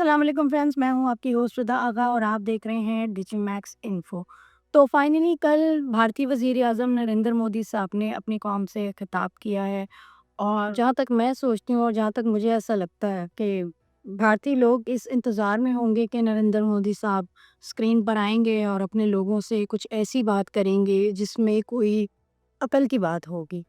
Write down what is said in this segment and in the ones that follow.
अस्सलाम वालेकुम फ्रेंड्स, मैं हूँ आपकी होस्ट रदा आगा और आप देख रहे हैं डिजी मैक्स इन्फो। तो फाइनली कल भारतीय वज़ीर आज़म नरेंद्र मोदी साहब ने अपनी कौम से खिताब किया है और जहाँ तक मैं सोचती हूँ और जहाँ तक मुझे ऐसा लगता है कि भारतीय लोग इस इंतज़ार में होंगे कि नरेंद्र मोदी साहब स्क्रीन पर आएँगे और अपने लोगों से कुछ ऐसी बात करेंगे जिसमें कोई अकल की बात होगी।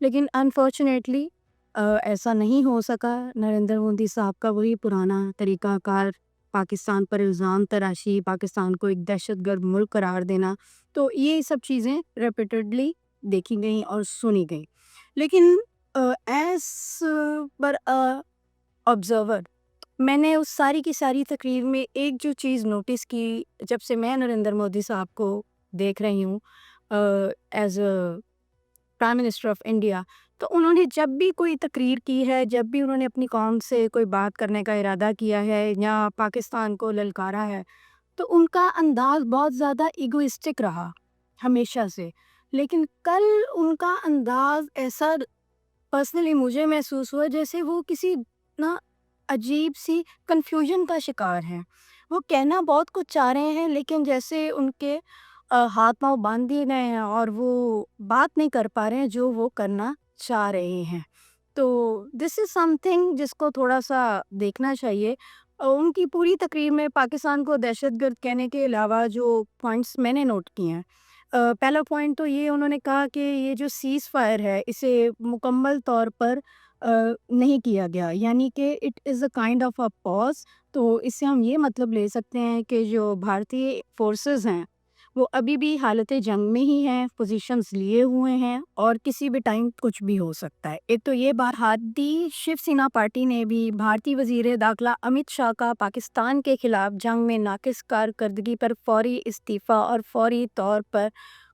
लेकिन अनफॉर्चुनेटली ऐसा नहीं हो सका। नरेंद्र मोदी साहब का वही पुराना तरीक़ाकार, पाकिस्तान पर इल्ज़ाम तराशी, पाकिस्तान को एक दहशतगर्द मुल्क करार देना, तो ये सब चीज़ें रिपीटेडली देखी गईं और सुनी गईं। लेकिन एज़ पर ऑब्ज़र्वर मैंने उस सारी की सारी तकरीर में एक जो चीज़ नोटिस की, जब से मैं नरेंद्र मोदी साहब को देख रही हूँ as a prime minister of India, तो उन्होंने जब भी कोई तकरीर की है, जब भी उन्होंने अपनी कौम से कोई बात करने का इरादा किया है या पाकिस्तान को ललकारा है, तो उनका अंदाज़ बहुत ज़्यादा इगोइस्टिक रहा हमेशा से। लेकिन कल उनका अंदाज़ ऐसा पर्सनली मुझे महसूस हुआ जैसे वो किसी ना अजीब-सी कन्फ्यूज़न का शिकार हैं। वो कहना बहुत कुछ चाह रहे हैं, लेकिन जैसे उनके हाथ-पाँव बाँध दिए गए हैं और वो बात नहीं कर पा रहे हैं जो वो करना चाह रहे हैं। तो दिस इज़ समथिंग जिसको थोड़ा-सा देखना चाहिए। उनकी पूरी तकरीर में पाकिस्तान को दहशतगर्द कहने के अलावा जो पॉइंट्स मैंने नोट किए हैं, पहला पॉइंट तो ये उन्होंने कहा कि ये जो सीज़ फायर है इसे मुकम्मल तौर पर नहीं किया गया, यानी कि it is a kind of a pause. तो इससे हम ये मतलब ले सकते हैं कि जो भारतीय फ़ोर्सेस हैं वो अभी भी हालत जंग में ही हैं, पोजीशंस लिए हुए हैं और किसी भी टाइम कुछ भी हो सकता है। एक तो ये बात, हादी शिवसेना पार्टी ने भी भारतीय वज़ीर दाखिला अमित शाह का पाकिस्तान के खिलाफ जंग में नाक़िस कारकर्दगी पर फ़ौरी इस्तीफ़ा और फ़ौरी तौर पर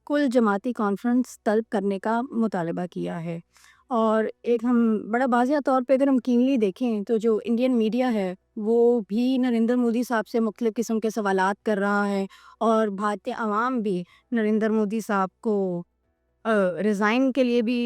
कुल जमाती कॉन्फ्रेंस तलब करने का मुतालबा किया है। और एक हम बड़ा वाज़िया तौर पे अगर हम कीनली देखें तो जो इंडियन मीडिया है वो भी नरेंद्र मोदी साहब से मुख्तलिफ़ किस्म के सवालात कर रहा है और भारतीय अवाम भी नरेंद्र मोदी साहब को रिज़ाइन के लिए भी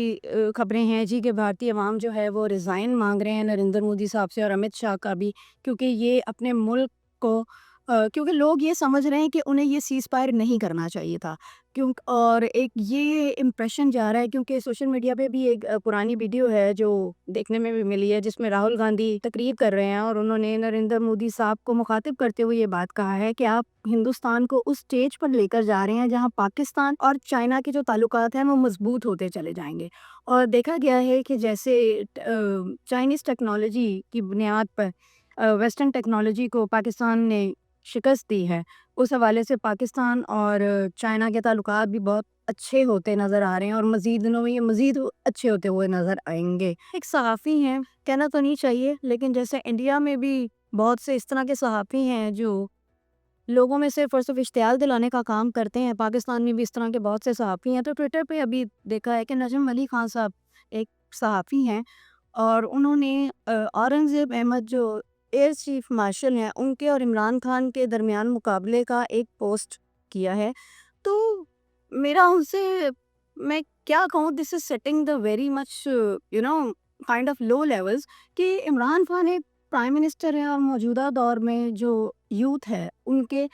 खबरें हैं जी कि भारतीय अवाम जो है वो रिज़ाइन मांग रहे हैं नरेंद्र मोदी साहब से और अमित शाह का भी, क्योंकि ये अपने मुल्क को क्योंकि लोग ये समझ रहे हैं कि उन्हें ये सीज़ फायर नहीं करना चाहिए था। क्यों और एक ये इम्प्रेशन जा रहा है, क्योंकि सोशल मीडिया पे भी एक पुरानी वीडियो है जो देखने में भी मिली है जिसमें राहुल गांधी तकरीर कर रहे हैं और उन्होंने नरेंद्र मोदी साहब को मुखातिब करते हुए ये बात कहा है कि आप हिंदुस्तान को उस स्टेज पर लेकर जा रहे हैं जहां पाकिस्तान और चाइना के जो ताल्लुकात हैं वो मजबूत होते चले जाएंगे। और देखा गया है कि जैसे चाइनीज़ टेक्नोलॉजी की बुनियाद पर वेस्टर्न टेक्नोलॉजी को पाकिस्तान ने शिकस्त दी है, उस हवाले से पाकिस्तान और चाइना के ताल्लुकात भी बहुत अच्छे होते नज़र आ रहे हैं और मज़ीद दिनों में ये मज़ीद अच्छे होते हुए नज़र आएँगे। एक सहाफ़ी हैं, कहना तो नहीं चाहिए, लेकिन जैसे इंडिया में भी बहुत से इस तरह के सहाफ़ी हैं जो लोगों में सिर्फ़ और सिर्फ़ इश्तियाल दिलाने का काम करते हैं। पाकिस्तान में भी इस तरह के बहुत से सहाफ़ी हैं। तो ट्विटर पे अभी देखा है कि नजम अली खान साहब एक सहाफ़ी हैं और उन्होंने औरंगज़ेब अहमद जो एयर चीफ मार्शल हैं, उनके और इमरान खान के दरमियान मुकाबले का एक पोस्ट किया है। तो मेरा उनसे, मैं क्या कहूँ, this is setting the very much you know kind of low levels कि इमरान खान एक प्राइम मिनिस्टर हैं और मौजूदा दौर में जो यूथ है उनके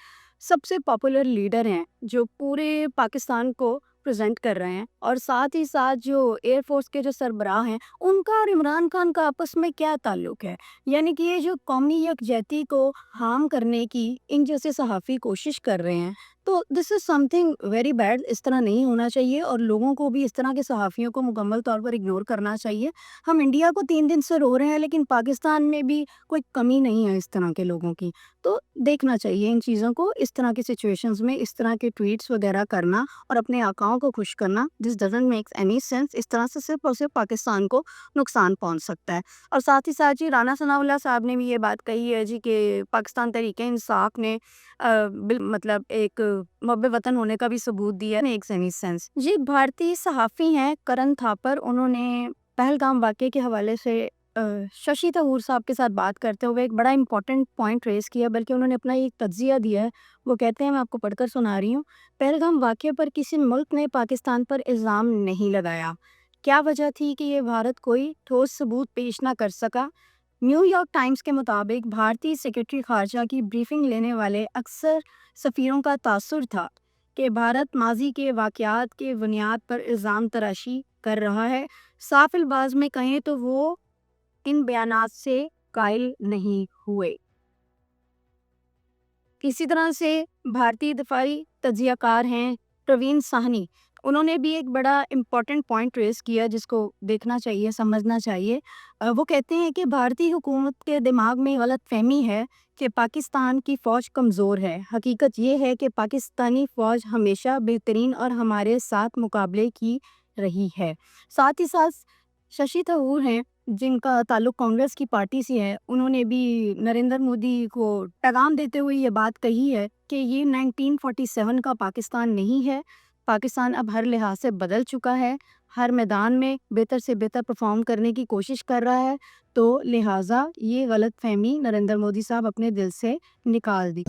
सबसे पॉपुलर लीडर हैं जो पूरे पाकिस्तान को प्रेजेंट कर रहे हैं, और साथ ही साथ जो एयर फोर्स के जो सरबराह हैं उनका और इमरान खान का आपस में क्या ताल्लुक है। यानी कि ये जो कौमी यकजहती को हार्म करने की इन जैसे सहाफ़ी कोशिश कर रहे हैं, तो this is something very bad. इस तरह नहीं होना चाहिए और लोगों को भी इस तरह के सहाफ़ियों को मुकम्मल तौर पर इग्नोर करना चाहिए। हम इंडिया को 3 दिन से रो रहे हैं, लेकिन पाकिस्तान में भी कोई कमी नहीं है इस तरह के लोगों की। तो देखना चाहिए इन चीज़ों को, इस तरह की सिचुएशंस में इस तरह के ट्वीट्स वगैरह करना और अपने आकाओं को खुश करना, this doesn't make any sense. इस तरह से सिर्फ़ और सिर्फ़ पाकिस्तान को नुकसान पहुँच सकता है। और साथ ही साथ जी राना सनाउल्लाह साहब ने भी ये बात कही है जी कि पाकिस्तान तहरीक-ए-इंसाफ ने मतलब एक मुहब्ब वतन होने का भी सबूत दिया, मेक्स एनी सेंस। जी भारतीय सहाफ़ी हैं करण थापर, उन्होंने पहलगाम वाक़ये के हवाले से शशि तरूर साहब के साथ बात करते हुए एक बड़ा इंपॉर्टेंट पॉइंट रेज़ किया, बल्कि उन्होंने अपना एक तज्ज़िया दिया है। वो कहते हैं, मैं आपको पढ़कर सुना रही हूँ। पहलगाम वाक़ये पर किसी मुल्क ने पाकिस्तान पर इल्ज़ाम नहीं लगाया। क्या वजह थी कि ये भारत कोई ठोस सबूत पेश ना कर सका? نیو یارک ٹائمز کے مطابق بھارتی سیکرٹری خارجہ کی بریفنگ لینے والے اکثر سفیروں کا تاثر تھا کہ بھارت ماضی کے واقعات کے بنیاد پر الزام تراشی کر رہا ہے۔ صاف الفاظ میں کہیں تو وہ ان بیانات سے قائل نہیں ہوئے۔ اسی طرح سے بھارتی دفاعی تجزیہ کار ہیں پروین ساہنی، انہوں نے بھی ایک بڑا امپورٹنٹ پوائنٹ ریز کیا جس کو دیکھنا چاہیے، سمجھنا چاہیے۔ وہ کہتے ہیں کہ بھارتی حکومت کے دماغ میں غلط فہمی ہے کہ پاکستان کی فوج کمزور ہے۔ حقیقت یہ ہے کہ پاکستانی فوج ہمیشہ بہترین اور ہمارے ساتھ مقابلے کی رہی ہے۔ ساتھ ہی ساتھ ششی تھرور ہیں جن کا تعلق کانگریس کی پارٹی سے ہے، انہوں نے بھی نریندر مودی کو پیغام دیتے ہوئے یہ بات کہی ہے کہ یہ 1947 کا پاکستان نہیں ہے، پاکستان اب ہر لحاظ سے بدل چکا ہے، ہر میدان میں بہتر سے بہتر پرفارم کرنے کی کوشش کر رہا ہے، تو لہٰذا یہ غلط فہمی نریندر مودی صاحب اپنے دل سے نکال دی۔